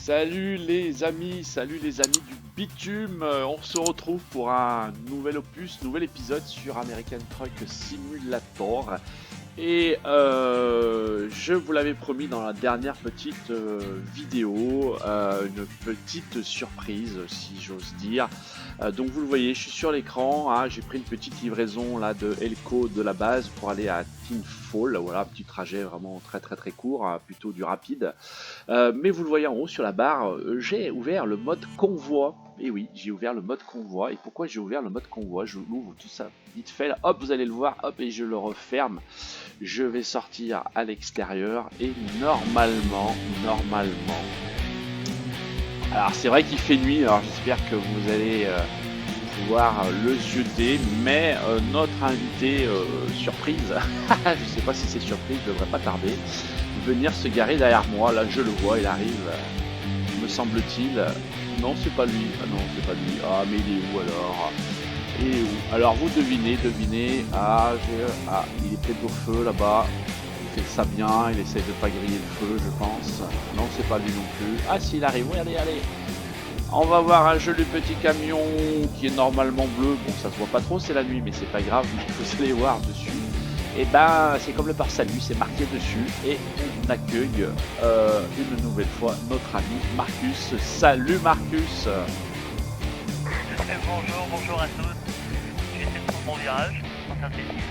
Salut les amis du bitume. On se retrouve pour un nouvel opus, nouvel épisode sur American Truck Simulator. Et je vous l'avais promis dans la dernière petite vidéo, une petite surprise si j'ose dire. Donc vous le voyez, je suis sur l'écran, hein, j'ai pris une petite livraison là de Elko de la base pour aller à Tinfall. Voilà, petit trajet vraiment très court, hein, plutôt du rapide. Mais vous le voyez en haut sur la barre, j'ai ouvert le mode convoi. Et oui, j'ai ouvert le mode convoi. Et pourquoi j'ai ouvert le mode convoi? Je l'ouvre tout ça vite fait, là, hop, vous allez le voir, hop, et je le referme. Je vais sortir à l'extérieur et normalement, alors c'est vrai qu'il fait nuit, alors j'espère que vous allez pouvoir le jeter, mais notre invité surprise, je sais pas si c'est surprise, devrait pas tarder, venir se garer derrière moi. Là je le vois, il arrive, me semble-t-il. Non, c'est pas lui. Ah non, c'est pas lui. Ah, mais il est où alors? Il est où? Alors vous devinez. Ah, il est peut-être au feu là-bas. Il fait ça bien, il essaye de pas griller le feu, je pense. Non, c'est pas lui non plus. Ah si, il arrive. Oui, allez. On va voir un joli petit camion qui est normalement bleu. Bon, ça se voit pas trop, c'est la nuit, mais c'est pas grave. Vous allez voir dessus. Et ben, c'est comme le pare-salut, c'est marqué dessus. Et on accueille une nouvelle fois notre ami Marcus. Salut Marcus. Bonjour à tous. J'ai essayé de prendre mon virage, sans faire de bêtises.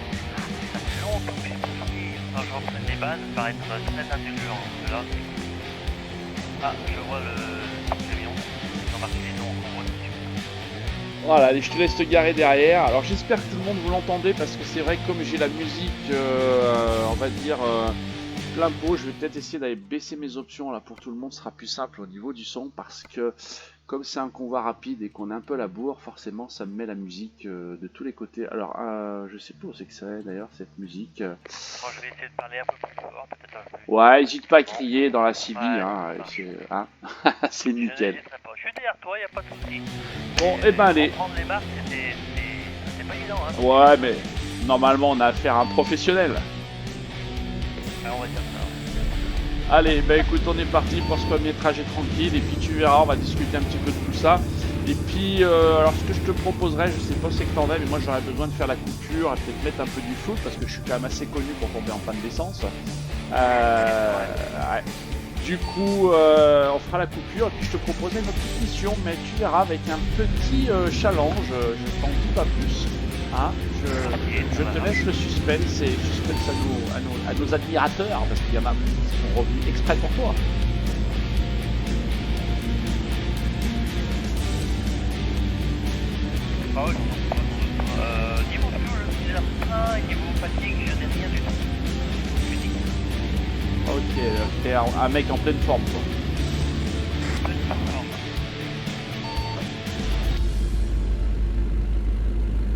Ça fait longtemps que je suis sorti. Quand je reprenne les bases, ça paraît être très indulgent. Là, je vois le camion. Ils ont marqué les noms en gros dessus. Voilà, allez, je te laisse te garer derrière. Alors j'espère que tout le monde vous l'entendez parce que c'est vrai que comme j'ai la musique, on va dire plein pot, je vais peut-être essayer d'aller baisser mes options là pour tout le monde, ce sera plus simple au niveau du son parce que comme c'est un convoi rapide et qu'on est un peu à la bourre, forcément ça me met la musique de tous les côtés. Alors je sais pas où c'est que c'est d'ailleurs cette musique. Bon, je vais essayer de parler un peu plus fort, peut-être un peu. Ouais, n'hésite pas à crier dans la CB, Ouais, hein, ça. c'est nickel. Je pas. Je suis derrière toi, y a pas de soucis. Bon, et ben allez. Prendre les marques, c'est pas évident, hein. Ouais, mais normalement on a affaire à un professionnel. Ouais, on va dire ça. Allez, bah écoute, on est parti pour ce premier trajet tranquille et puis tu verras, on va discuter un petit peu de tout ça. Et puis, alors ce que je te proposerais, je sais pas c'est que t'en as, mais moi j'aurais besoin de faire la coupure et peut-être mettre un peu du foot parce que je suis quand même assez connu pour tomber en panne d'essence. Ouais. Du coup, on fera la coupure et puis je te proposerai une petite mission, mais tu verras avec un petit challenge, je t'en dis pas plus. Hein, je te laisse le suspense et suspense à nos admirateurs parce qu'il y en a qui sont revenus exprès pour toi. Ah oui, niveau fuel, 1, et niveau fatigue, je n'ai rien du tout. Unique. Ok, t'es un mec en pleine forme toi.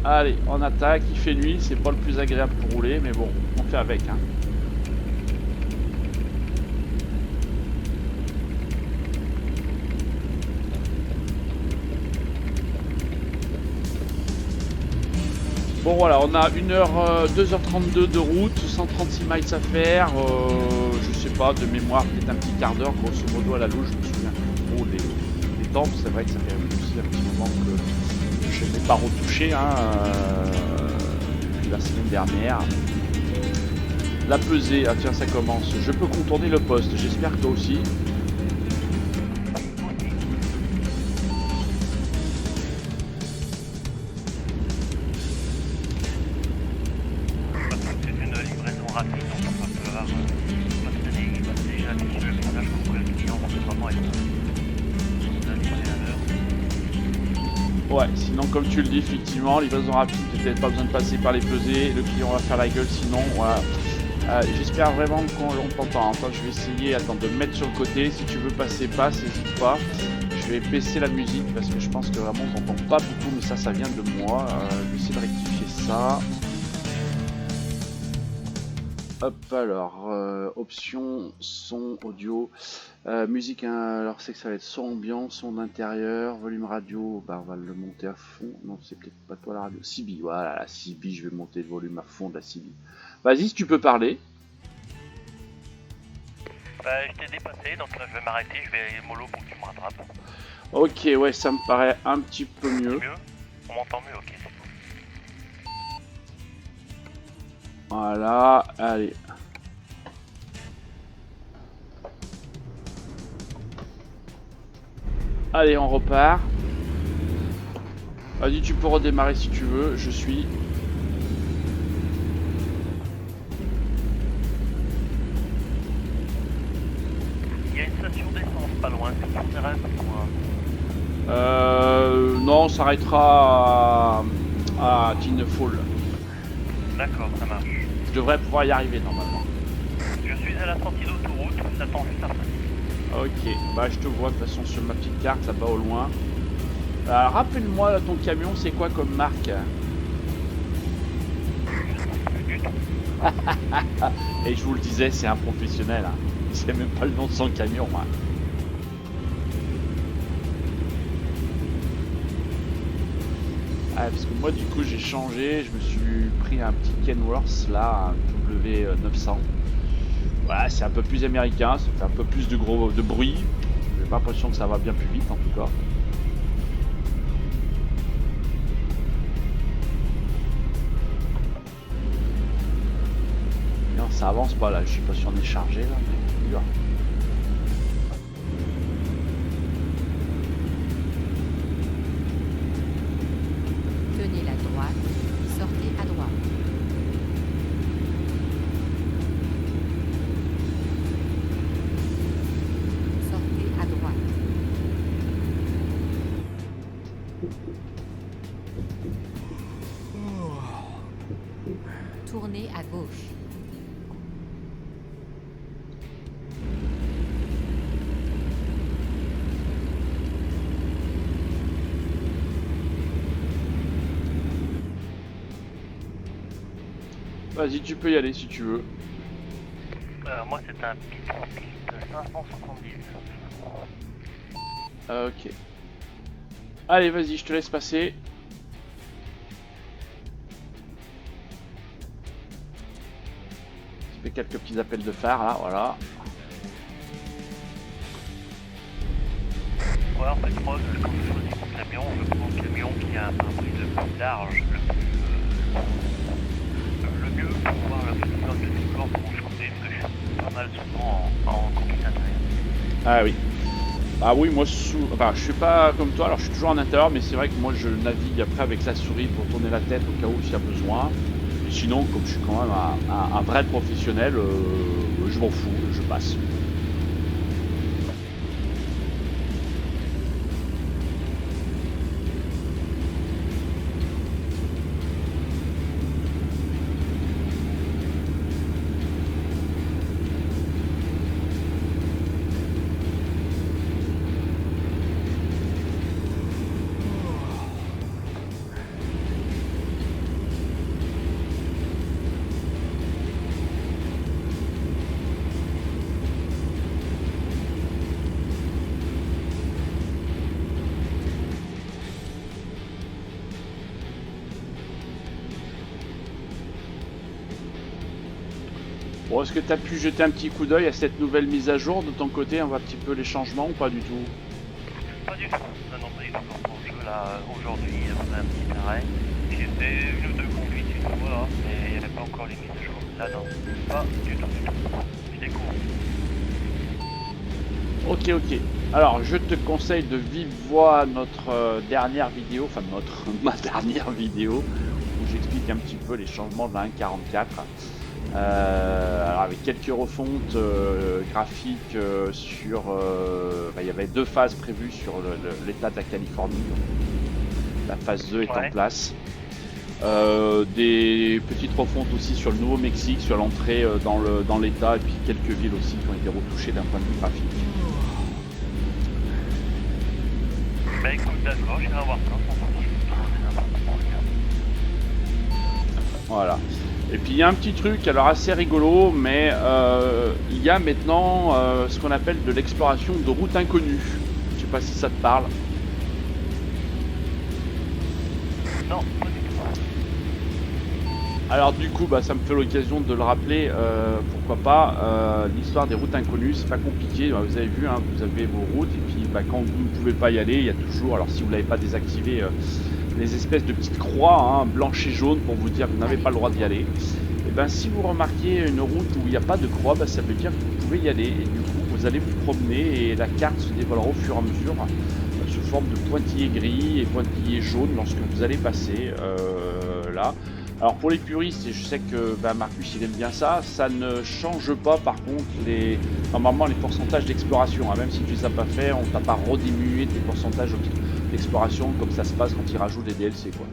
Allez, on attaque, il fait nuit, c'est pas le plus agréable pour rouler, mais bon, on fait avec. Hein. Bon voilà, on a 2h32 de route, 136 miles à faire, je sais pas, de mémoire, peut-être un petit quart d'heure, grosso modo à la louche, je me souviens plus trop des temps, c'est vrai que ça fait aussi un petit moment que je n'ai pas retouché depuis la semaine dernière. La pesée, ah tiens ça commence, je peux contourner le poste, j'espère que toi aussi. C'est une livraison rapide, donc on va pouvoir passer déjà habitué, mais là je pense que le client va vraiment être livré à l'heure. Ouais, sinon comme tu le dis, effectivement, livraison rapide, peut-être pas besoin de passer par les pesées, le client va faire la gueule sinon, voilà. J'espère vraiment qu'on t'entend. Attends, je vais essayer de me mettre sur le côté. Si tu veux passer, passe, n'hésite pas. Je vais baisser la musique parce que je pense que vraiment on t'entend pas beaucoup, mais ça vient de moi. Je vais essayer de rectifier ça. Hop, alors, option, son, audio, musique, alors c'est que ça va être son ambiant, son intérieur, volume radio, bah on va le monter à fond. Non, c'est peut-être pas toi la radio. CB, voilà, la CB, je vais monter le volume à fond de la CB. Vas-y, si tu peux parler. Bah, je t'ai dépassé, donc là je vais m'arrêter, je vais aller mollo pour que tu me rattrapes. Ok, ouais, ça me paraît un petit peu mieux. Mieux? On m'entend mieux, ok. Voilà, allez. Allez, on repart. Vas-y, tu peux redémarrer si tu veux, je suis. Il y a une station d'essence pas loin, c'est pour faire un peu loin. Non, on s'arrêtera à Tinefall. D'accord, ça marche. Je devrais pouvoir y arriver normalement. Je suis à la sortie d'autoroute, j'attends juste après. Ok, bah je te vois de toute façon sur ma petite carte là-bas au loin. Rappelle-moi là, ton camion, c'est quoi comme marque? Et je vous le disais, c'est un professionnel. Hein. Il sait même pas le nom de son camion. Hein. Ah, parce que moi du coup j'ai changé, je me suis pris un petit Kenworth là, un W900. Voilà, c'est un peu plus américain, ça fait un peu plus de bruit. J'ai pas l'impression que ça va bien plus vite en tout cas. Non, ça avance pas là, je sais pas si on est chargé là, mais dur. Tenez la droite, sortez à droite. Sortez à droite. Tournez à gauche. Vas-y, tu peux y aller si tu veux. Moi c'est un piste 570. Ok. Allez, vas-y, je te laisse passer. Je fais quelques petits appels de phare là, voilà. Ouais, en fait, moi, quand je choisis mon camion, je prends le camion qui a un pare-brise le plus large, le mieux pour voir le plus fort de décor pour je conduis, parce que je suis pas mal souvent en conduite intérieure. Ah oui. Ah oui, moi, enfin, je suis pas comme toi, alors je suis toujours en intérieur, mais c'est vrai que moi je navigue après avec la souris pour tourner la tête au cas où s'il y a besoin. Et sinon, comme je suis quand même un vrai professionnel, je m'en fous, je passe. Bon, est-ce que tu as pu jeter un petit coup d'œil à cette nouvelle mise à jour de ton côté? On voit un petit peu les changements ou pas du tout? Pas du tout. Non, pas du tout. Pour le jeu, là, aujourd'hui, on a un petit arrêt. J'ai fait une ou deux conduites une fois, là, mais il n'y avait pas encore les mises à jour. Là, non. Pas du tout. Je découvre. Ok, ok. Alors, je te conseille de vive voix notre dernière vidéo, enfin ma dernière vidéo, où j'explique un petit peu les changements de la 1.44. Alors avec quelques refontes graphiques sur... il y avait deux phases prévues sur l'état de la Californie. La phase 2 est en place. Des petites refontes aussi sur le Nouveau-Mexique, sur l'entrée dans l'état, et puis quelques villes aussi qui ont été retouchées d'un point de vue graphique. Bah écoute, d'accord, j'irai voir ça. Voilà. Et puis il y a un petit truc, alors assez rigolo, mais il y a maintenant ce qu'on appelle de l'exploration de routes inconnues. Je sais pas si ça te parle. Non, pas du tout. Alors du coup, bah, ça me fait l'occasion de le rappeler, pourquoi pas, l'histoire des routes inconnues, c'est pas compliqué, vous avez vu, hein, vous avez vos routes et puis bah, quand vous ne pouvez pas y aller, il y a toujours, alors si vous l'avez pas désactivé, les espèces de petites croix, hein, blanches et jaunes pour vous dire que vous n'avez pas le droit d'y aller. Et ben si vous remarquez une route où il n'y a pas de croix, bah, ça veut dire que vous pouvez y aller et du coup vous allez vous promener et la carte se dévoilera au fur et à mesure sous forme de pointillés gris et pointillés jaunes lorsque vous allez passer là. Alors pour les puristes, et je sais que bah, Marcus il aime bien ça, ça ne change pas par contre normalement les pourcentages d'exploration, hein. Même si tu les as pas fait, on t'a pas rediminué tes pourcentages d'exploration comme ça se passe quand ils rajoutent des DLC quoi.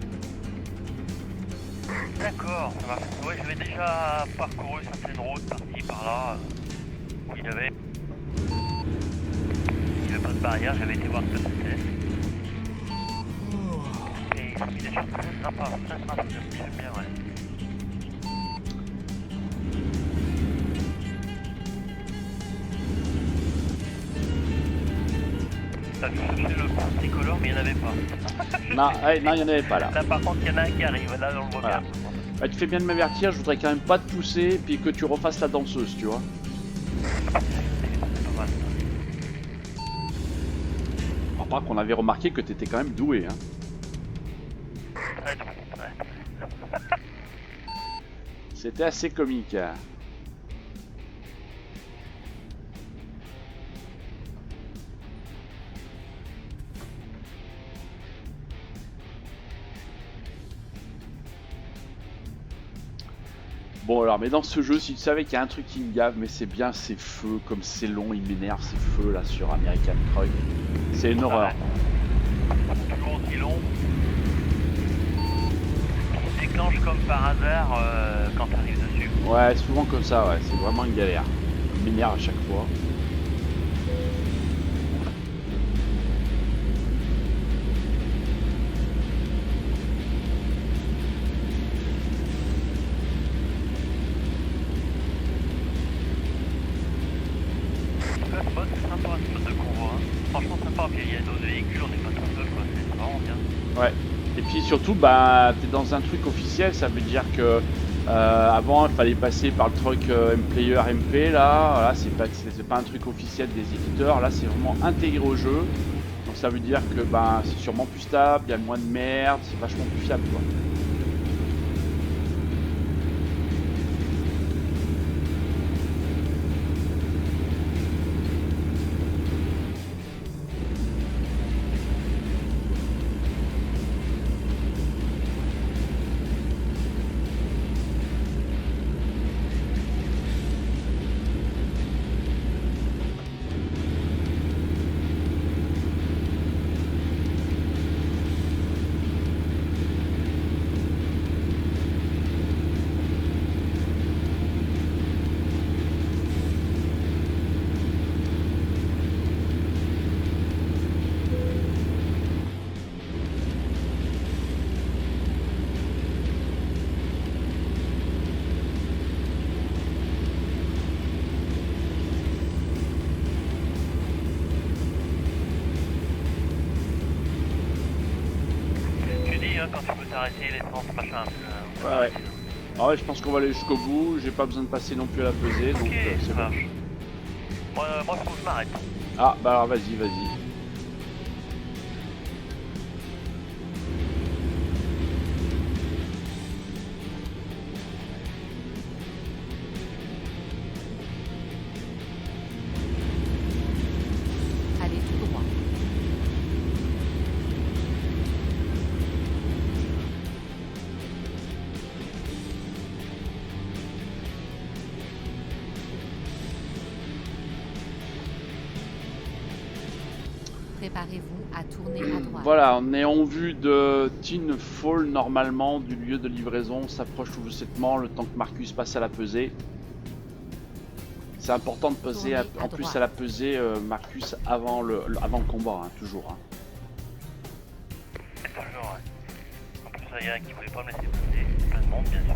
D'accord, ça marche. Ouais, j'avais déjà parcouru certaines routes par-ci par-là où il y avait pas de barrière, j'avais été voir ce que c'était. Et il y a des choses très sympas, j'aime bien, ouais. Je cherchais le multicolore, mais il n'y en avait pas. Non, ouais, non, il n'y en avait pas là. Là par contre, il y en a un qui arrive, là on le voit Voilà. bien. Bah, tu fais bien de m'avertir, je voudrais quand même pas te pousser puis que tu refasses la danseuse, tu vois. C'est pas mal. Alors, par contre, on avait remarqué que tu étais quand même doué, hein. Très doué, ouais. C'était assez comique. Bon alors, mais dans ce jeu, si tu savais qu'il y a un truc qui me gave, mais c'est bien ces feux, comme c'est long, il m'énerve ces feux là sur American Truck. C'est une horreur. Toujours aussi long. Il déclenche comme par hasard quand tu arrives dessus. Ouais, souvent comme ça, ouais, c'est vraiment une galère. Il m'énerve à chaque fois. C'est sympa ce mode de convoi. Hein. Franchement sympa, puis il y a d'autres véhicules, on n'est pas tout seul, quoi. C'est vraiment bien. Ouais. Et puis surtout, bah, t'es dans un truc officiel, ça veut dire que avant il fallait passer par le truc M-Player MP, là, voilà, c'est pas un truc officiel des éditeurs, là c'est vraiment intégré au jeu. Donc ça veut dire que bah, c'est sûrement plus stable, il y a moins de merde, c'est vachement plus fiable quoi. Quand tu peux t'arrêter, l'essence, machin. Ouais. Ah ouais, je pense qu'on va aller jusqu'au bout, j'ai pas besoin de passer non plus à la pesée, donc c'est ça bon. marche. Moi, je trouve que je m'arrête. Ah bah alors vas-y, vas-y. Allez tout droit. Préparez-vous à tourner à droite. Voilà, on est en vue de Tin Fall normalement, du lieu de livraison, on s'approche tout doucement le temps que Marcus passe à la pesée. C'est important de peser en plus à la pesée Marcus avant le combat, hein, toujours. Hein. Toujours, ouais. En plus, il y a un qui voulait pas me laisser passer, plein de monde, bien sûr.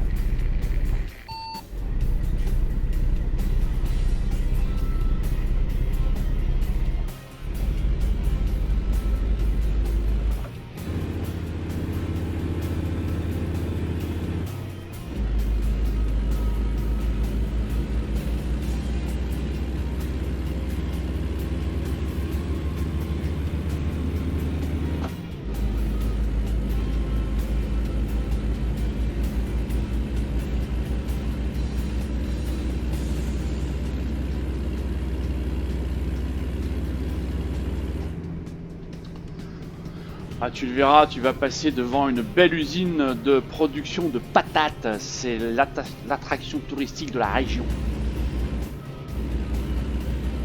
Ah, tu le verras, tu vas passer devant une belle usine de production de patates. C'est l'attraction touristique de la région.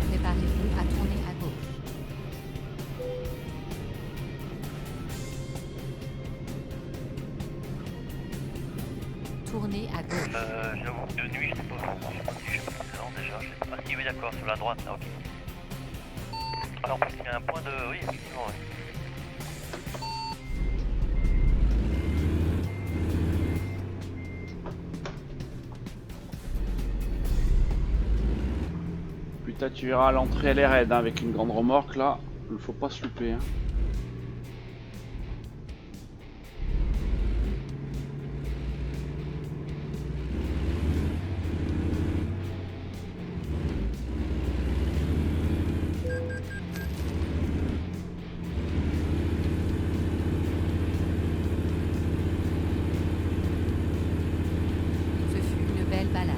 Préparez-vous à tourner à gauche. Tournez à gauche. J'avoue que de nuit, je sais pas si je sais pas si déjà, je sais pas. Ah si, oui, d'accord, sur la droite, là, ok. Alors, parce qu'il y a un point de... Oui, effectivement, ouais. Putain, tu verras, l'entrée elle est raide hein, avec une grande remorque là. Il faut pas se louper. Hein. Ce fut une belle balade.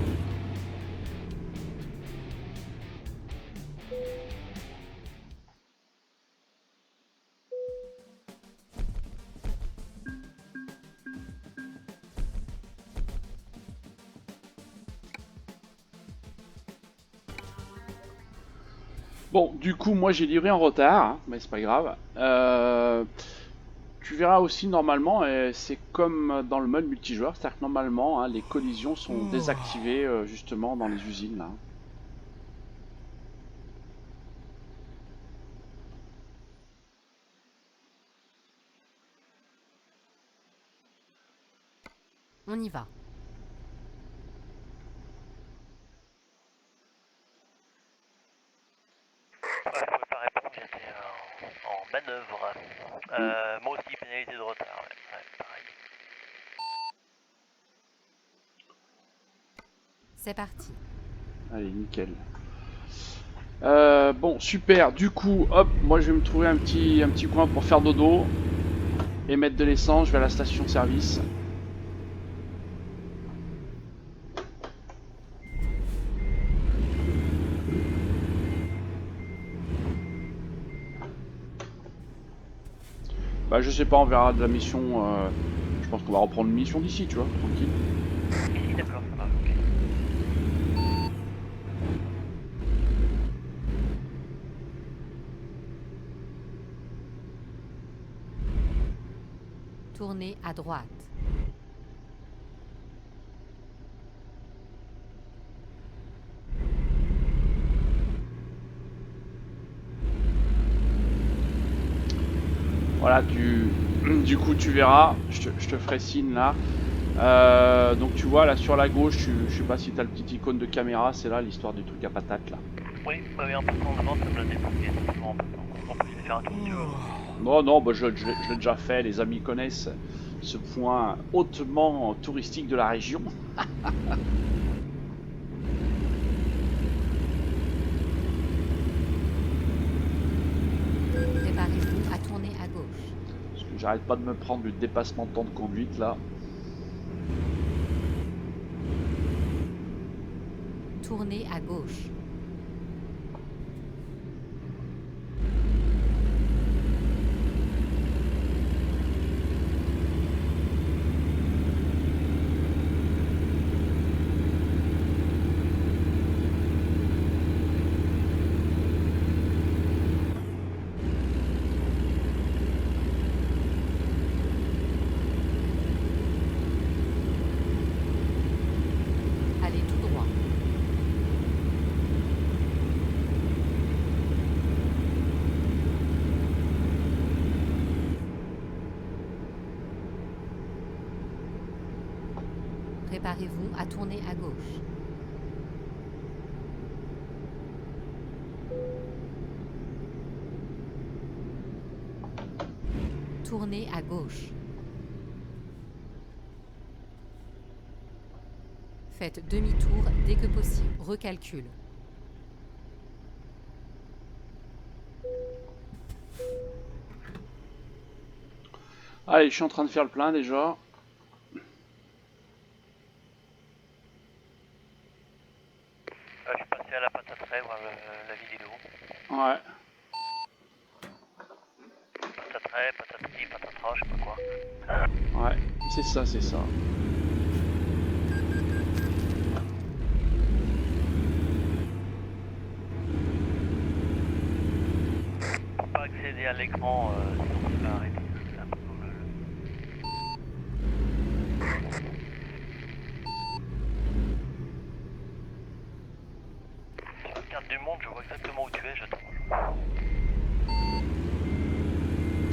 Bon, du coup, moi j'ai livré en retard, hein, mais c'est pas grave. Tu verras aussi normalement, et c'est comme dans le mode multijoueur, c'est-à-dire que normalement hein, les collisions sont désactivées justement dans les usines là. On y va. Ouais, je pouvais pas répondre, j'étais en manœuvre. Moi aussi, pénalité de retard, ouais, pareil. C'est parti. Allez, nickel. Bon, super. Du coup, hop, moi je vais me trouver un petit coin pour faire dodo et mettre de l'essence. Je vais à la station-service. Bah, je sais pas, on verra de la mission. Je pense qu'on va reprendre une mission d'ici, tu vois, tranquille. Ici, d'accord, ça va, ok. Tournez à droite. Voilà, du coup, tu verras. Je te ferai signe là. Donc, tu vois, là sur la gauche, je sais pas si t'as le petit icône de caméra. C'est là l'histoire du truc à patate là. Oui, bah oui, en passant devant, ça me l'a débloqué, effectivement, en passant. On peut essayer de faire un tour si tu veux. Non, non, bah, je l'ai déjà fait. Les amis connaissent ce point hautement touristique de la région. Préparez-vous à tourner à gauche. Parce que j'arrête pas de me prendre du dépassement de temps de conduite là. Tournez à gauche. Allez tout droit. Préparez-vous à tourner à gauche. Tournez à gauche. Faites demi-tour dès que possible. Recalcul. Allez, je suis en train de faire le plein déjà. Je suis passé à la pataterie, voir la vidéo. Ouais. Pataterie, patate type, C'est ça, c'est ça. Pour pas accéder à l'écran, sinon on peut arrêter. C'est un peu comme le... Sur la carte du monde, je vois exactement où tu es, je trouve.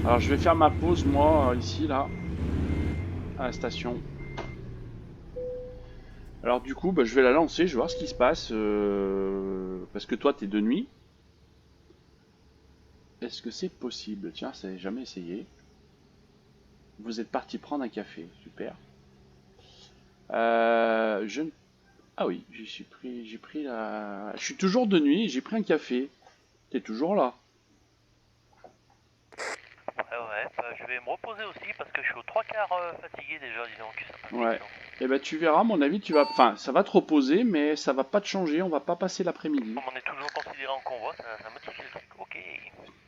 Alors je vais faire ma pause moi ici là à la station. Alors du coup bah, je vais la lancer, je vais voir ce qui se passe parce que toi t'es de nuit. Est-ce que c'est possible? Tiens, ça n'avait jamais essayé. Vous êtes parti prendre un café, super. Je... Ah oui, j'ai pris la... Je suis toujours de nuit, j'ai pris un café. T'es toujours là. Ouais, je vais me reposer aussi parce que je suis aux trois quarts fatigué déjà, dis donc. Ça passe vite, Ouais. donc. Et ben tu verras, à mon avis, tu vas... Enfin, ça va te reposer, mais ça va pas te changer, on va pas passer l'après-midi. Comme on est toujours considéré en convoi, ça modifie le truc. Ok.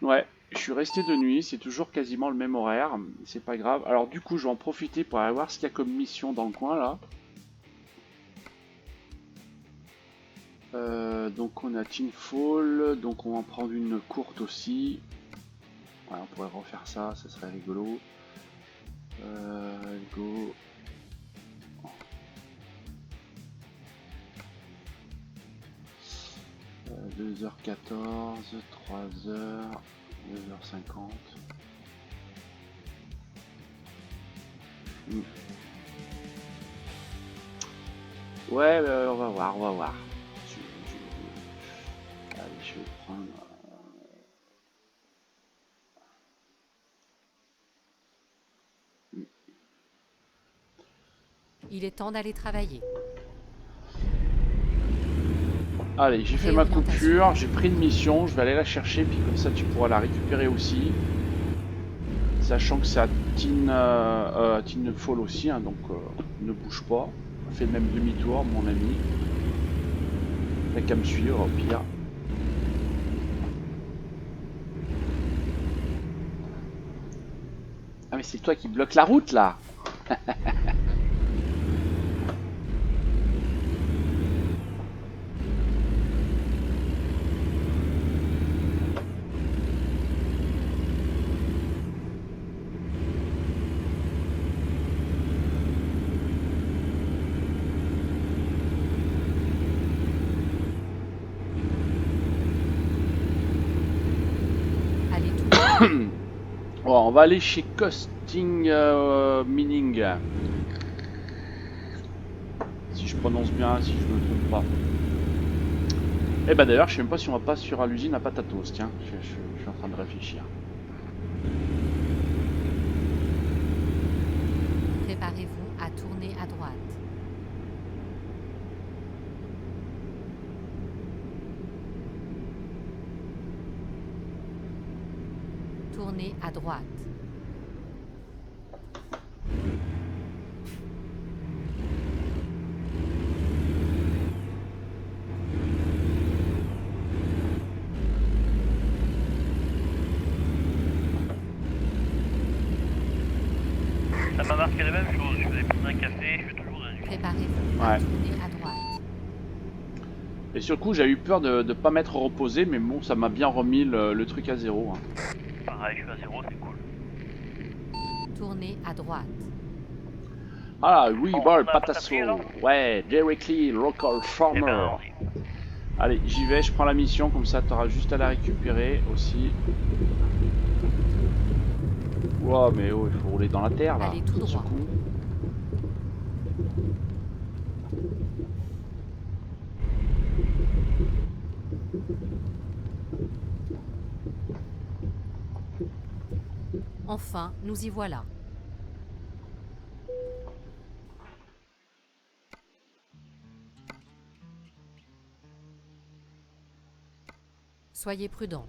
Ouais, je suis resté de nuit, c'est toujours quasiment le même horaire, c'est pas grave. Alors du coup, je vais en profiter pour aller voir ce qu'il y a comme mission dans le coin là. Donc on a Tinfall, donc on va en prendre une courte aussi. Ouais, on pourrait refaire ça, ça serait rigolo. Go. 2h14, 3h, 2h50. Ouais, on va voir, on va voir. Allez, je vais prendre... Il est temps d'aller travailler. Allez, j'ai fait ma coupure, j'ai pris une mission, je vais aller la chercher, puis comme ça tu pourras la récupérer aussi. Sachant que c'est à Tinfall aussi, hein, donc ne bouge pas. Fais même demi-tour, mon ami. T'as qu'à me suivre, au pire. Ah mais c'est toi qui bloque la route là. Allez tout droit. Bon, on va aller chez Costing Mining. Si je prononce bien, si je me trompe pas. Et bah d'ailleurs, je sais même pas si on va pas sur l'usine à Patatos, tiens, je suis en train de réfléchir. Préparez-vous à tourner à droite. Tournez à droite. Ça m'a marqué la même chose. Je faisais prendre un café, je suis toujours de nuit. Préparez-vous à Ouais. tourner à droite. Et sur le coup, j'ai eu peur de ne pas m'être reposé, mais bon, ça m'a bien remis le truc à zéro. Hein. Pareil, je suis à zéro, c'est cool. Tournez à droite. Ah oui, Bon, bon, on a pas Patasso. tapé, alors Ouais, directly local Eh farmer. ben, on y- Allez, j'y vais, je prends la mission, comme ça t'auras juste à la récupérer aussi. Wow, mais oh, il faut rouler dans la terre là. Allez tout ce droit. coup. Enfin, nous y voilà. Soyez prudents.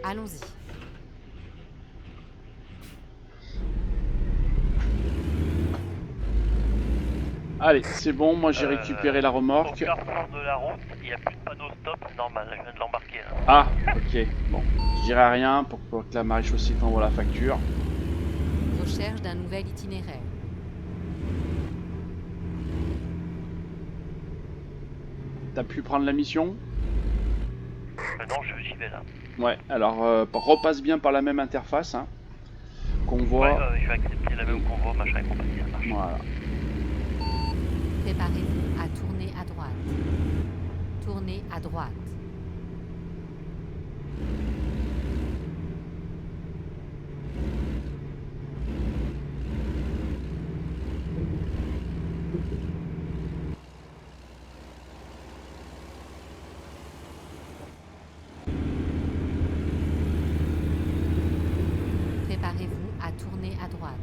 Allons-y. Allez, c'est bon, moi j'ai récupéré la Au remorque. carrefour de la route, il n'y a plus de panneau stop, c'est normal, je viens de l'embarquer là. Ah, ok, bon. Je dirai rien pour que la maréchaussée t'envoie la facture. Recherche d'un nouvel itinéraire. T'as pu prendre la mission? Non, j'y vais là. Ouais, alors repasse bien par la même interface, hein, qu'on Ouais, voit. je vais accepter la même convoi, machin et compagnie, ça marche. Voilà. Préparez-vous à tourner à droite. Tournez à droite. Préparez-vous à tourner à droite.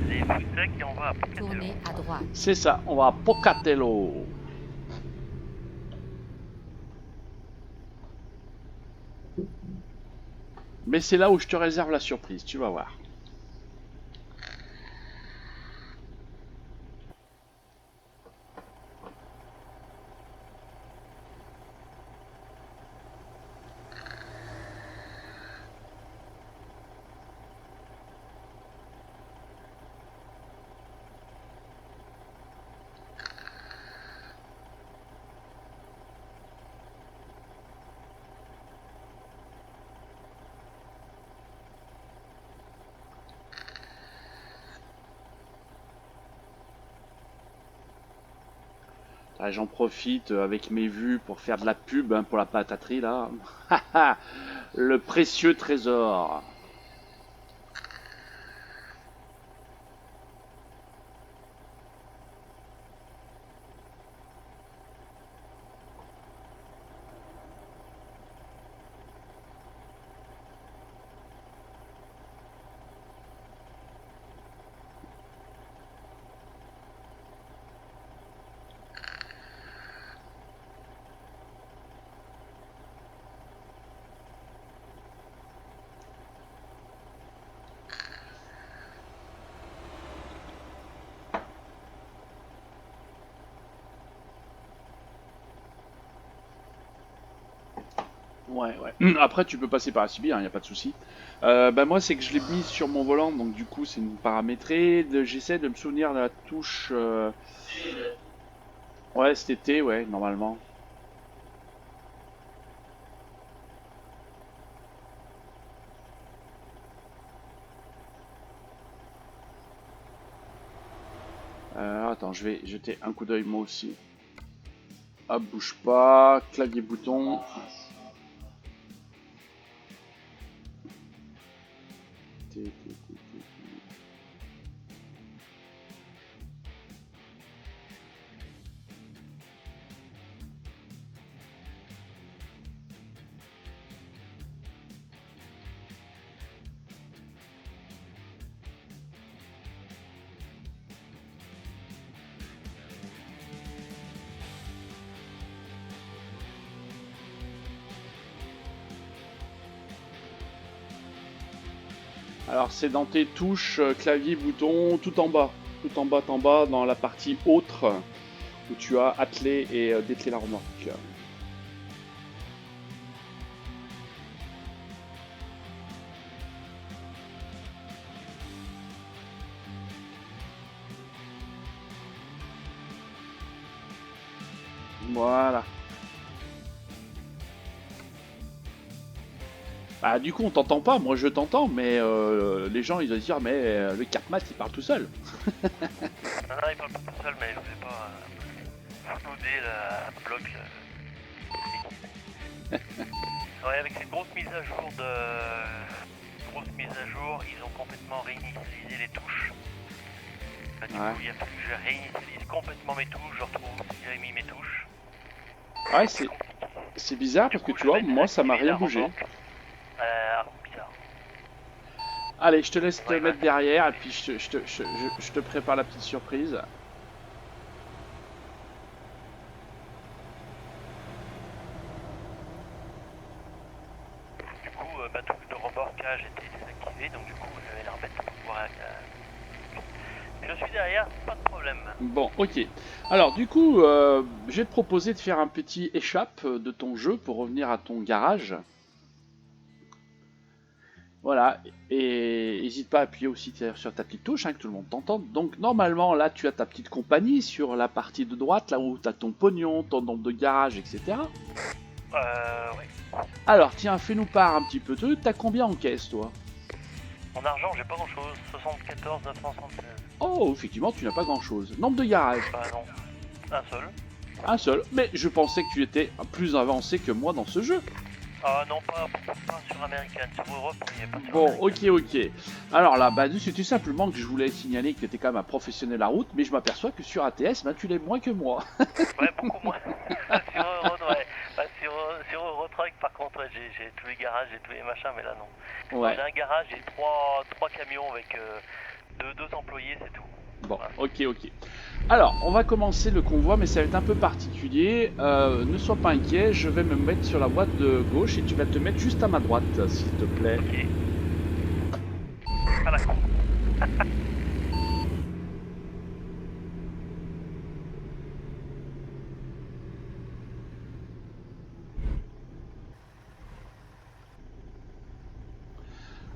C'est Fusset qui envoie à Pocatello. Tournez à droite. C'est ça, on va à Pocatello. Mais c'est là où je te réserve la surprise, tu vas voir. Ah, j'en profite avec mes vues pour faire de la pub hein, pour la pataterie là. Le précieux trésor. Ouais, ouais. Après, tu peux passer par la CB, il n'y a pas de souci. Bah, moi, c'est que je l'ai mis sur mon volant, donc du coup, c'est paramétré. J'essaie de me souvenir de la touche. Ouais, cet été, ouais, normalement. Attends, je vais jeter un coup d'œil moi aussi. Hop, bouge pas, clavier bouton. Alors c'est dans tes touches, clavier, bouton, tout en bas, dans la partie autre, où tu as attelé et dételé la remorque. Voilà. Bah du coup on t'entend pas, moi je t'entends, mais les gens ils vont se dire mais le Cartmat il parle tout seul. Non, il parle pas tout seul, mais je vais pas doder la bloc. Ouais, avec cette grosse mise à jour ils ont complètement réinitialisé les touches. Bah, du coup, il a fallu que je réinitialise complètement mes touches, je retrouve où j'ai mis mes touches. Ouais, c'est bizarre parce que tu vois, moi ça m'a rien bougé. Bizarre. Allez, je te laisse te mettre derrière et puis je te prépare la petite surprise. Bon, ok. Alors, du coup, je vais te proposer de faire un petit échappe de ton jeu pour revenir à ton garage. Voilà, et n'hésite pas à appuyer aussi sur ta petite touche, hein, que tout le monde t'entende. Donc, normalement, là, tu as ta petite compagnie sur la partie de droite, là où tu as ton pognon, ton nombre de garage, etc. Oui. Alors, tiens, fais-nous part un petit peu. T'as combien en caisse, toi? En argent, j'ai pas grand chose. 74 976. Oh, effectivement, tu n'as pas grand-chose. Nombre de garages? Bah non. Un seul. Un seul. Mais je pensais que tu étais plus avancé que moi dans ce jeu. Ah non, pas sur American. Sur Europe, il n'y a pas sur Bon, American. ok. Alors là, bah, c'était simplement que je voulais signaler que tu étais quand même un professionnel à route, mais je m'aperçois que sur ATS, bah, tu l'es moins que moi. Ouais, beaucoup moins. Sur Euro, ouais. Bah, sur Eurotruck, par contre, ouais, j'ai tous les garages, j'ai tous les machins, mais là non. Ouais. J'ai un garage, j'ai trois camions avec deux employés, c'est tout. Bon, Voilà. ok. Alors, on va commencer le convoi, mais ça va être un peu particulier. Ne sois pas inquiet, je vais me mettre sur la boîte de gauche et tu vas te mettre juste à ma droite, s'il te plaît. Ok. Ah d'accord.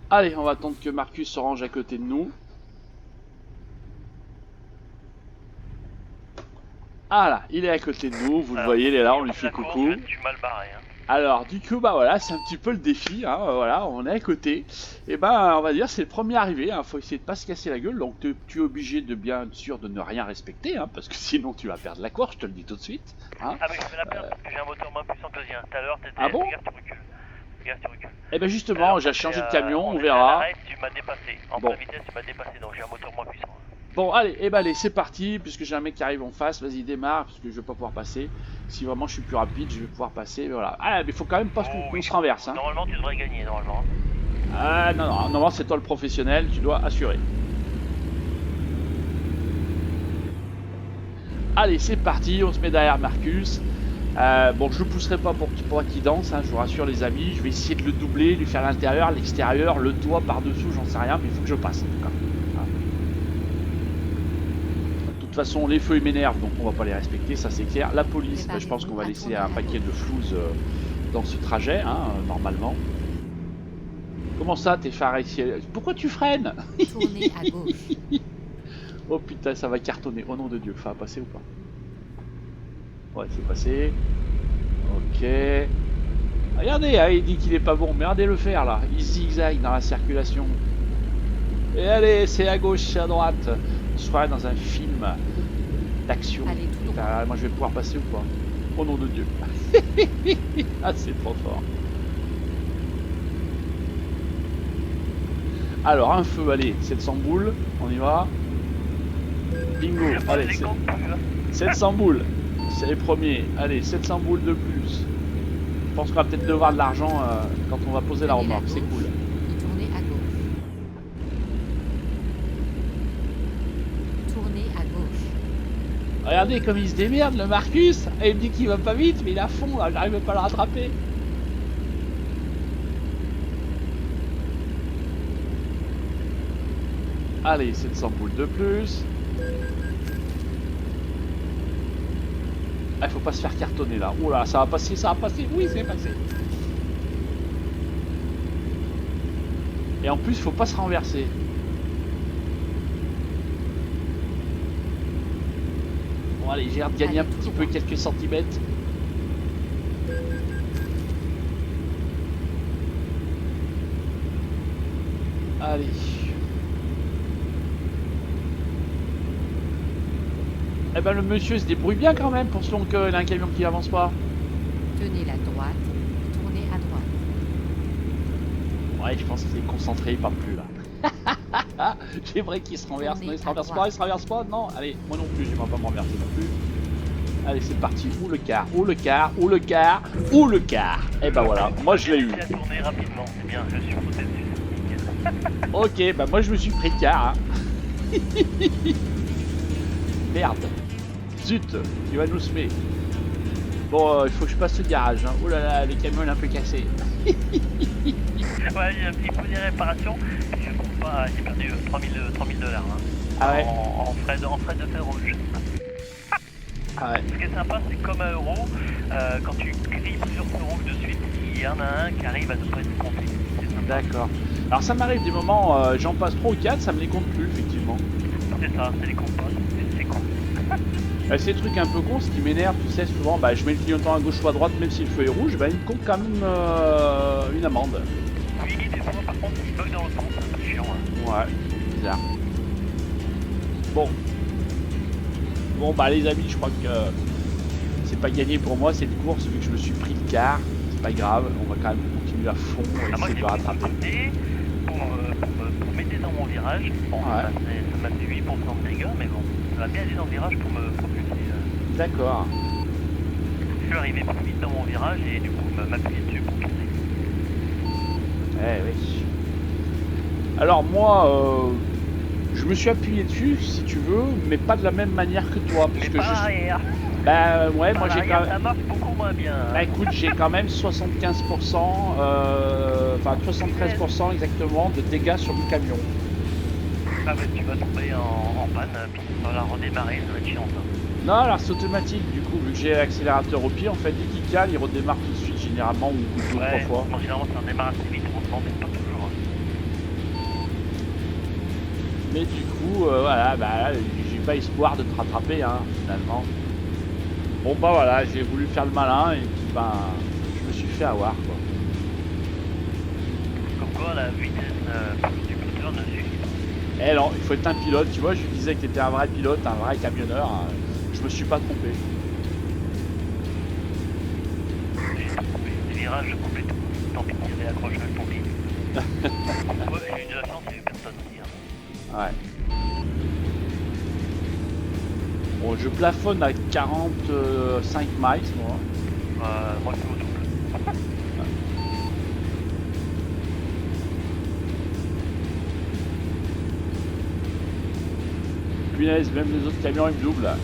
Allez, on va attendre que Marcus se range à côté de nous. Ah là, il est à côté de nous, vous le voyez, il est là, on lui fait coucou. Je suis mal barré. Hein. Alors, du coup, bah voilà, c'est un petit peu le défi, hein, voilà, on est à côté. Et ben, on va dire, c'est le premier arrivé, hein, faut essayer de pas se casser la gueule, donc tu es obligé de bien être sûr de ne rien respecter, hein, parce que sinon tu vas perdre la course, je te le dis tout de suite. Hein. Ah mais je vais la perdre parce que j'ai un moteur moins puissant que le tien. Tout à l'heure, t'étais... Ah bon? Regarde, tu recules. Regarde, tu recules. Et ben justement, j'ai changé de camion, on À verra. l'arrêt, tu m'as dépassé. En Bon. pleine vitesse, tu m'as dépassé, donc j'ai un moteur moins puissant. Bon, allez, et ben allez, c'est parti, puisque j'ai un mec qui arrive en face, vas-y, démarre, parce que je vais pas pouvoir passer. Si vraiment je suis plus rapide, je vais pouvoir passer, mais voilà. Ah, mais faut quand même pas qu'on se renverse, hein. Normalement, tu devrais gagner, normalement. Ah, non, normalement, c'est toi le professionnel, tu dois assurer. Allez, c'est parti, on se met derrière Marcus. Bon, je le pousserai pas pour qu'il danse, hein, je vous rassure les amis. Je vais essayer de le doubler, lui faire l'intérieur, l'extérieur, le toit par-dessous, j'en sais rien, mais il faut que je passe en tout cas. De toute façon, les feux ils m'énervent, donc on va pas les respecter, ça c'est clair. La police, je pense qu'on va laisser un paquet de flouze dans ce trajet, hein, normalement. Comment ça, t'es faré? Pourquoi tu freines? Tournez à gauche. Oh putain, ça va cartonner, au nom de Dieu. Ça va passer ou pas? Ouais, c'est passé. Ok. Regardez, hein, il dit qu'il est pas bon, mais regardez le faire là. Il zigzague dans la circulation. Et allez, c'est à gauche, c'est à droite. On se croirait dans un film d'action. Allez tout droit. Putain, moi je vais pouvoir passer ou pas? Au nom de Dieu. Ah, c'est trop fort. Alors, un feu, allez, 700 boules, on y va. Bingo, allez, 700 boules, c'est les premiers. Allez, 700 boules de plus. Je pense qu'on va peut-être devoir de l'argent quand on va poser la remorque, c'est cool. Tournez à gauche. Tournez à gauche. Regardez comme il se démerde, le Marcus. Et il me dit qu'il va pas vite, mais il est à fond là, j'arrive pas à le rattraper. Allez, 700 boules de plus. Ah, il faut pas se faire cartonner là. Oh là, ça va passer, ça va passer. Oui, c'est passé. Et en plus, il faut pas se renverser. Bon, allez, j'ai hâte de gagner un petit peu, quelques centimètres. Allez. Eh ben le monsieur se débrouille bien quand même pour selon qu'il a un camion qui avance pas. Tenez la droite. Tournez à droite. Ouais, je pense qu'il est concentré, il parle plus là. J'aimerais qu'il se renverse. Non, il se renverse pas, il se renverse pas. Non, allez, moi non plus, j'aimerais pas me renverser non plus. Allez, c'est parti. Ou le quart, ou le quart, ou le quart, ou le quart. Et ben voilà, moi je l'ai eu. À tourner rapidement, c'est bien, je suis sauté dessus. Ok, bah moi je me suis pris le quart. Hein. Merde. Zut, il va nous semer. Bon, il faut que je passe le garage. Hein. Oh là là, le camion est un peu cassé. Ouais, il faut des réparations. Je compte pas, j'ai perdu 3000 $. Hein. Ah ouais. En frais de feu rouge. Ah ouais. Ce qui est sympa, c'est comme à Euro, quand tu grilles plusieurs feux rouges de suite, il y en a un qui arrive à ne pas être compté. C'est sympa. D'accord. Alors ça m'arrive des moments, j'en passe 3 ou 4, ça me les compte plus effectivement. C'est ça, c'est les comptes pas, c'est con. C'est des trucs un peu cons, ce qui m'énerve, tu sais, souvent, bah, je mets le clignotant à gauche ou à droite, même si le feu est rouge, bah, il me compte quand même une amende. Oui, des fois, par contre, il bug dans l'autre sens, c'est un peu chiant. Hein. Ouais, bizarre. Bon. Bon, bah les amis, je crois que c'est pas gagné pour moi cette course, vu que je me suis pris le quart. C'est pas grave, on va quand même continuer à fond et Moi, essayer j'ai de rattraper. pour m'aider dans mon virage. Bon, Ouais. ça m'a fait 8% de dégâts, mais bon, ça m'a bien aidé dans le virage pour me propulser. D'accord. Je suis arrivé plus vite dans mon virage et du coup, m'appuyer dessus pour tourner. Eh oui. Alors moi, je me suis appuyé dessus, si tu veux, mais pas de la même manière que toi. Parce Mais que par je... arrière. Bah ouais, Par moi j'ai arrière, quand même... ça marche beaucoup moins bien. Hein. Bah écoute, j'ai quand même 75%, enfin 73% exactement de dégâts sur le camion. Ah bah tu vas tomber en panne, puis tu vas la redémarrer, ça va être chiant ça. Non, alors c'est automatique du coup, vu que j'ai l'accélérateur au pied, en fait, dès qu'il cale, il redémarre tout de suite généralement, ou 2 ou 3 fois. Bon, généralement ça redémarre assez vite, heureusement, mais pas toujours. Mais du coup, voilà, bah j'ai pas espoir de te rattraper, hein, finalement. Bon bah voilà, j'ai voulu faire le malin et puis ben, je me suis fait avoir quoi. Comme quoi la vitesse du moteur ne suffit pas. Eh non, il faut être un pilote, tu vois, je lui disais que t'étais un vrai pilote, un vrai camionneur, je me suis pas trompé. Les virages, je complète tout. Tant pis, il y avait l'accrochage pour lui. Ouais, j'ai eu de la chance, il y a eu personne aussi. Hein. Ouais. Bon, je plafonne à 45 miles moi. Moi je suis au double. Punaise, même les autres camions ils me doublent là.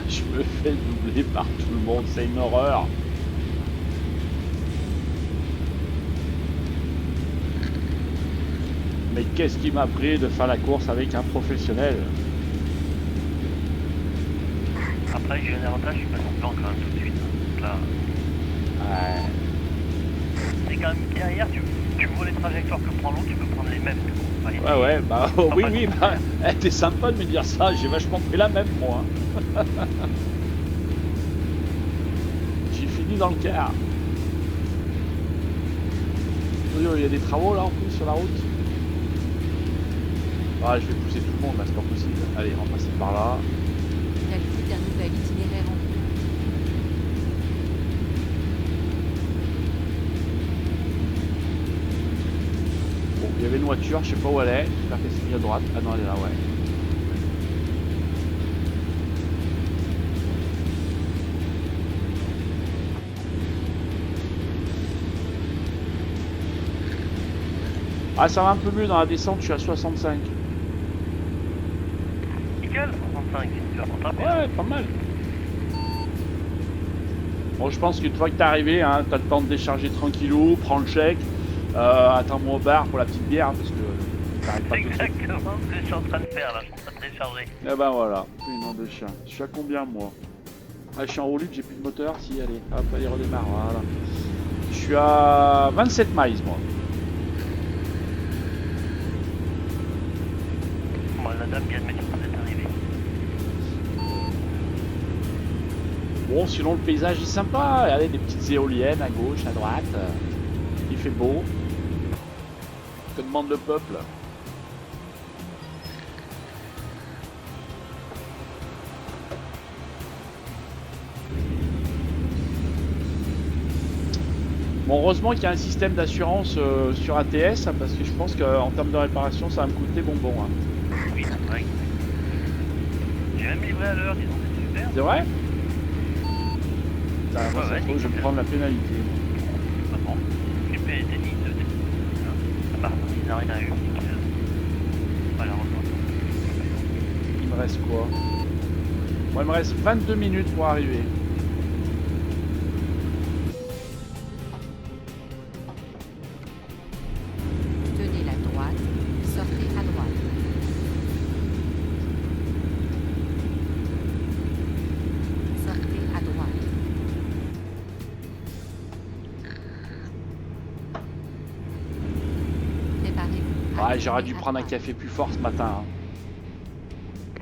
Je me fais doubler par tout le monde, c'est une horreur. Mais qu'est-ce qui m'a pris de faire la course avec un professionnel? Après, j'ai eu un avantage, je suis passé en blanc quand même tout de suite. Donc là, Ouais. c'est quand même derrière, tu vois les trajectoires que prend l'autre, tu peux prendre les mêmes. Ouais, bah oui, bah, t'es sympa de me dire ça, j'ai vachement pris la même moi. J'ai fini dans le quart. Il y a des travaux là en plus sur la route. Ah, je vais pousser tout le monde là, c'est pas possible. Allez, on va passer par là. Calcule un nouvel itinéraire en cours. Bon, il y avait une voiture, je sais pas où elle est. J'espère qu'elle s'est mise à droite. Ah non, elle est là, ouais. Ah, ça va un peu mieux dans la descente, je suis à 65. Nickel, 65, tu vas rattraper. Ouais, pas mal. Bon, je pense qu'une fois que t'es arrivé, hein, t'as le temps de décharger tranquillou, prends le chèque, attends-moi au bar pour la petite bière, parce que t'arrêtes pas C'est tout de suite. exactement ce que je suis en train de faire là, je suis en train de décharger. Eh ben voilà, une nom de chien. Je suis à combien moi? Ah, je suis en roue libre, j'ai plus de moteur. Si, allez, hop, allez, redémarre, voilà. Je suis à 27 miles moi. Moi, la dame vient de me dire que vous êtes arrivé. Bon, sinon le paysage est sympa. Regardez, des petites éoliennes à gauche, à droite. Il fait beau. Que demande le peuple? Bon, heureusement qu'il y a un système d'assurance sur ATS, hein, parce que je pense qu'en termes de réparation, ça va me coûter bonbon. Hein. Oui, c'est vrai. J'ai même livré à l'heure, disons, c'est super. C'est vrai? Putain, moi, Ouais, ça ouais, se trouve, je vais me prendre la pénalité. Ah bon, j'ai payé des nids de ça part, il n'a rien eu, nickel. Voilà, Il me reste quoi? Moi, il me reste 22 minutes pour arriver. Ah, j'aurais dû Tournez à prendre un droite. café plus fort ce matin. Hein.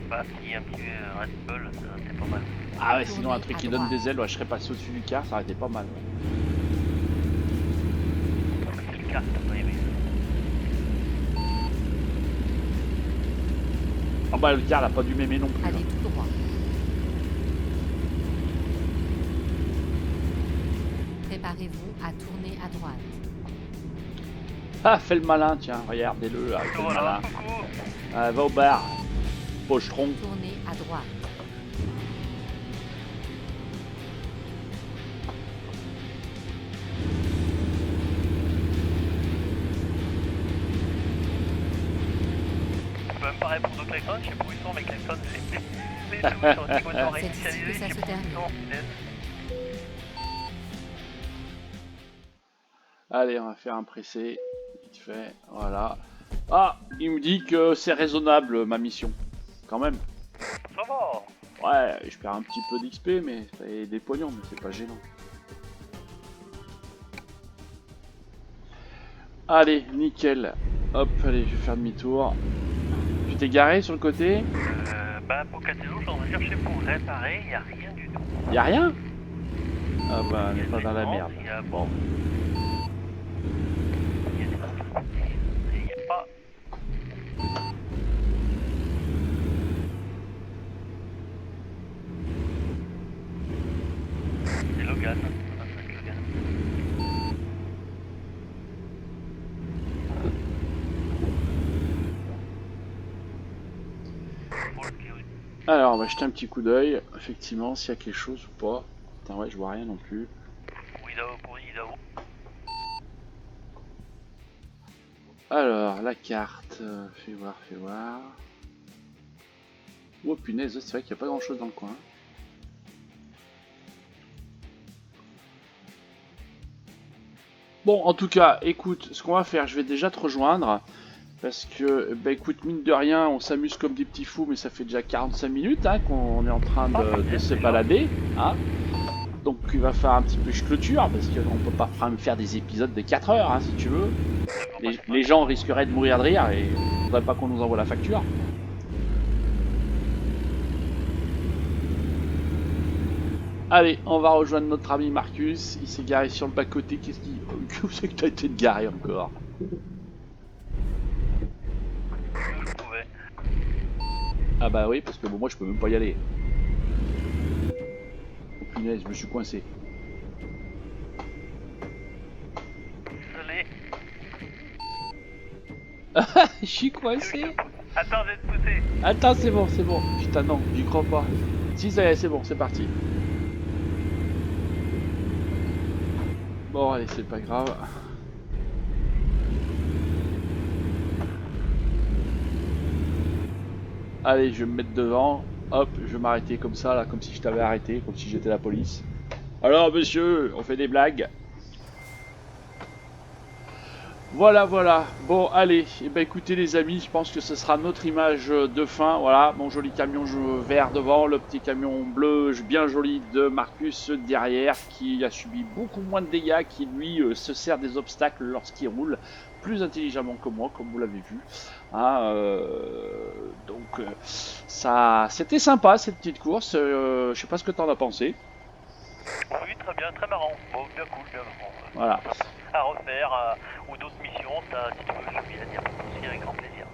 Bah, si un petit Red Bull, c'est pas mal. Ah ouais, sinon un Tournez truc à qui donne droite. des ailes, ouais, je serais passé au-dessus du car, ça aurait été pas mal. C'est le cas, t'as pas aimé. Ah bah le car n'a pas dû m'aimer non plus. Allez Hein. tout droit. Préparez-vous à tourner à droite. Ah, fais le malin, tiens, regardez-le là, fais le Voilà, malin. coucou. Ah, va au bar, pochetron. Tournez à droite. Tu peux même pas répondre au klaxon, je sais pas où ils sont mes klaxons, c'est les touches sur le moteur C'est ici réinitialisé, que je ça sais se pas où ils termine. sont, punaise. Allez, on va faire un pressé, vite fait, voilà. Ah, il me dit que c'est raisonnable ma mission, quand même. Ça va. Ouais, je perds un petit peu d'XP, mais et des pognons, mais c'est pas gênant. Allez, nickel. Hop, allez, je vais faire demi-tour. Tu t'es garé sur le côté? Bah, pour Catello, j'en ai cherché pour réparer, y a rien du tout. Y'a rien? Ah bah, on Y a n'est pas des dans la ventes, merde. y a- Bon. Y a des ventes. Et y a pas. C'est Logan. Ah, c'est Logan. Pour le Kéo. Alors, on va jeter un petit coup d'œil, effectivement, s'il y a quelque chose ou pas. Putain, ouais, je vois rien non plus. Pour Idaho. Alors, la carte, fais voir, fais voir. Oh punaise, c'est vrai qu'il n'y a pas grand chose dans le coin. Bon, en tout cas, écoute, ce qu'on va faire, je vais déjà te rejoindre. Parce que, bah écoute, mine de rien, on s'amuse comme des petits fous, mais ça fait déjà 45 minutes hein, qu'on est en train de se balader. Hein. Donc il va falloir un petit peu que je clôture, parce qu'on peut pas me faire des épisodes de 4 heures, hein, si tu veux. Les gens risqueraient de mourir de rire et on voudrait pas qu'on nous envoie la facture. Allez, on va rejoindre notre ami Marcus. Il s'est garé sur le bas-côté. Qu'est-ce qui... Où c'est que t'as été garé encore? Je pouvais. Ah bah oui, parce que bon, moi je peux même pas y aller. Oh punaise, je me suis coincé. Désolé. Je suis coincé. Attends, je vais te pousser. Attends, c'est bon, c'est bon. Putain, non, j'y crois pas. Si, ça y est, c'est bon, c'est parti. Bon, allez, c'est pas grave. Allez, je vais me mettre devant. Hop, je vais m'arrêter comme ça, là, comme si je t'avais arrêté, comme si j'étais la police. Alors, monsieur, on fait des blagues. Voilà, voilà. Bon, allez. Eh ben, écoutez, les amis, je pense que ce sera notre image de fin. Voilà, mon joli camion vert devant, le petit camion bleu bien joli de Marcus derrière, qui a subi beaucoup moins de dégâts, qui lui se sert des obstacles lorsqu'il roule plus intelligemment que moi, comme vous l'avez vu. Hein, donc, ça, c'était sympa cette petite course. Je sais pas ce que t'en as pensé. Oui, très bien, très marrant. Bon, bien cool, bien marrant. Voilà. À refaire, ou d'autres missions, ça, si tu veux, je vais la dire aussi avec grand plaisir.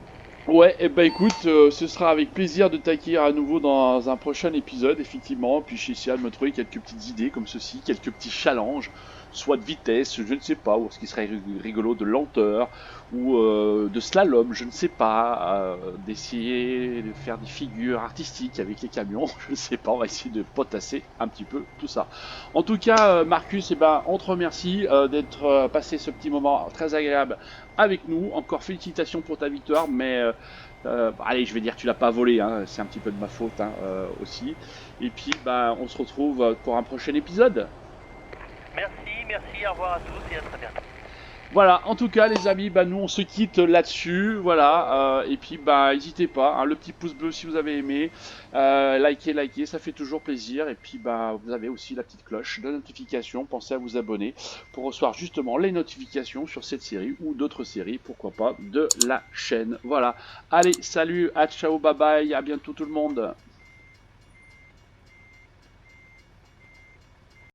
Ouais, et bah écoute, ce sera avec plaisir de t'accueillir à nouveau dans un prochain épisode, effectivement. Puis j'ai essayé de me trouver quelques petites idées comme ceci, quelques petits challenges, soit de vitesse, je ne sais pas, ou ce qui serait rigolo de lenteur, ou de slalom, je ne sais pas, d'essayer de faire des figures artistiques avec les camions, je ne sais pas, on va essayer de potasser un petit peu tout ça. En tout cas, Marcus, eh ben, on te remercie d'être passé ce petit moment très agréable avec nous. Encore félicitations pour ta victoire, mais allez, je vais dire que tu l'as pas volé, hein, c'est un petit peu de ma faute hein, aussi. Et puis, bah, on se retrouve pour un prochain épisode. Merci, au revoir à tous et à très bientôt. Voilà, en tout cas les amis, bah, nous on se quitte là-dessus, voilà, et puis bah n'hésitez pas, hein, le petit pouce bleu si vous avez aimé, likez, ça fait toujours plaisir, et puis bah vous avez aussi la petite cloche de notification, pensez à vous abonner pour recevoir justement les notifications sur cette série ou d'autres séries, pourquoi pas, de la chaîne. Voilà, allez, salut, à ciao, bye bye, à bientôt tout le monde.